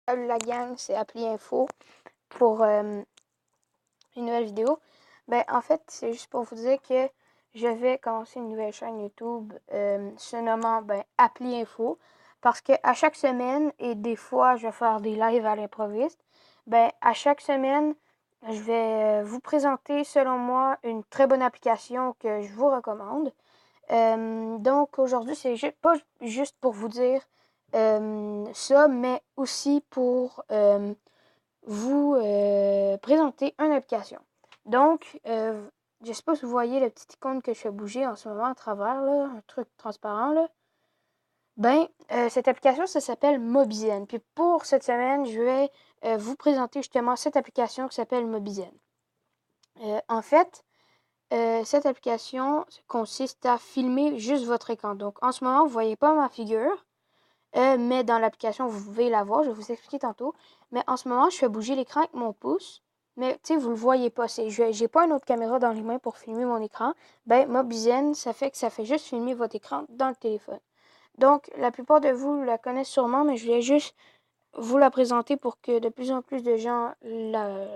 Salut la gang, c'est Appli Info pour une nouvelle vidéo. Ben, en fait, c'est juste pour vous dire que je vais commencer une nouvelle chaîne YouTube se nommant Appli Info. Parce que à chaque semaine, et des fois je vais faire des lives à l'improviste, à chaque semaine, je vais vous présenter, selon moi, une très bonne application que je vous recommande. Donc aujourd'hui, c'est pas juste pour vous dire ça, mais aussi pour vous présenter une application. Donc, je sais pas si vous voyez le petit icône que je fais bouger en ce moment à travers, là, un truc transparent, là. Cette application, ça s'appelle Mobizen. Puis pour cette semaine, je vais vous présenter justement cette application qui s'appelle Mobizen. En fait, cette application consiste à filmer juste votre écran. Donc, en ce moment, vous ne voyez pas ma figure, mais dans l'application, vous pouvez la voir. Je vais vous expliquer tantôt. Mais en ce moment, je fais bouger l'écran avec mon pouce. Mais, tu sais, vous le voyez pas. J'ai pas une autre caméra dans les mains pour filmer mon écran. Mobizen, ça fait que ça fait juste filmer votre écran dans le téléphone. Donc, la plupart de vous la connaissent sûrement, mais je voulais juste vous la présenter pour que de plus en plus de gens la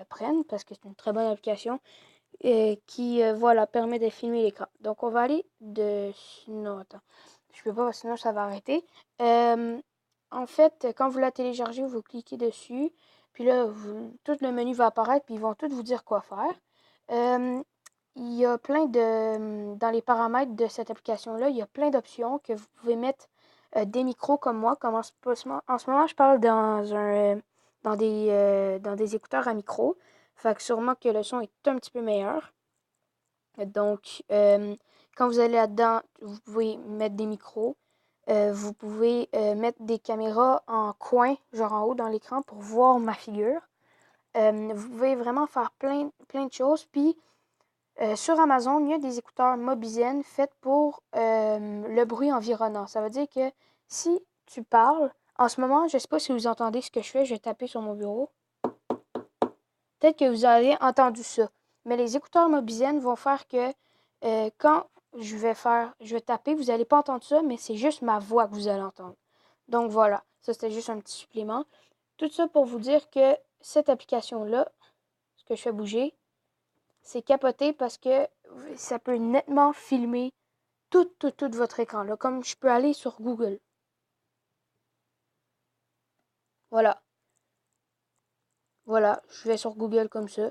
prennent, parce que c'est une très bonne application qui voilà, permet de filmer l'écran. Donc on va aller de... Non, attends. Je peux pas, sinon ça va arrêter. En fait, quand vous la téléchargez, vous cliquez dessus. Puis là, tout le menu va apparaître, puis ils vont tous vous dire quoi faire. Il y a plein de... Dans les paramètres de cette application-là, il y a plein d'options que vous pouvez mettre des micros comme moi. Comme en ce moment, je parle dans des écouteurs à micro. Fait que sûrement que le son est un petit peu meilleur. Donc, quand vous allez là-dedans, vous pouvez mettre des micros. Vous pouvez mettre des caméras en coin, genre en haut dans l'écran, pour voir ma figure. Vous pouvez vraiment faire plein de choses. Puis, sur Amazon, il y a des écouteurs Mobizen faits pour le bruit environnant. Ça veut dire que si tu parles, en ce moment, je ne sais pas si vous entendez ce que je fais, je vais taper sur mon bureau. Peut-être que vous avez entendu ça. Mais les écouteurs Mobizen vont faire que quand je vais taper, vous n'allez pas entendre ça, mais c'est juste ma voix que vous allez entendre. Donc voilà, ça c'était juste un petit supplément. Tout ça pour vous dire que cette application-là, ce que je fais bouger, c'est capoté parce que ça peut nettement filmer tout votre écran. Là, comme je peux aller sur Google. Voilà. Voilà, je vais sur Google comme ça.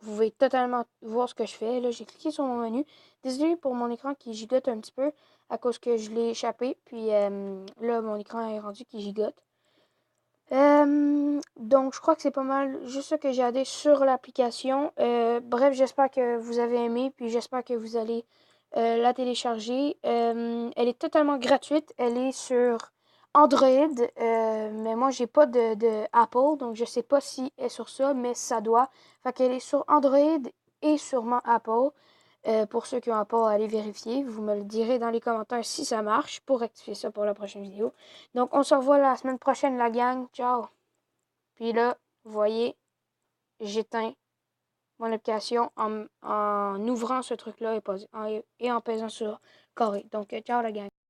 Vous pouvez totalement voir ce que je fais. Là, j'ai cliqué sur mon menu. Désolé pour mon écran qui gigote un petit peu à cause que je l'ai échappé. Puis là, mon écran est rendu qui gigote. Donc, je crois que c'est pas mal juste ce que j'ai à dire sur l'application. Bref, j'espère que vous avez aimé. Puis j'espère que vous allez la télécharger. Elle est totalement gratuite. Elle est sur Android. Mais moi, j'ai pas de Apple. Donc, je sais pas si elle est sur ça, mais ça doit. Fait qu'elle est sur Android et sûrement Apple. Pour ceux qui ont Apple, allez vérifier. Vous me le direz dans les commentaires si ça marche pour rectifier ça pour la prochaine vidéo. Donc, on se revoit la semaine prochaine, la gang. Ciao! Puis là, vous voyez, j'éteins mon application en ouvrant ce truc-là et en pesant sur carré. Donc, ciao la gang.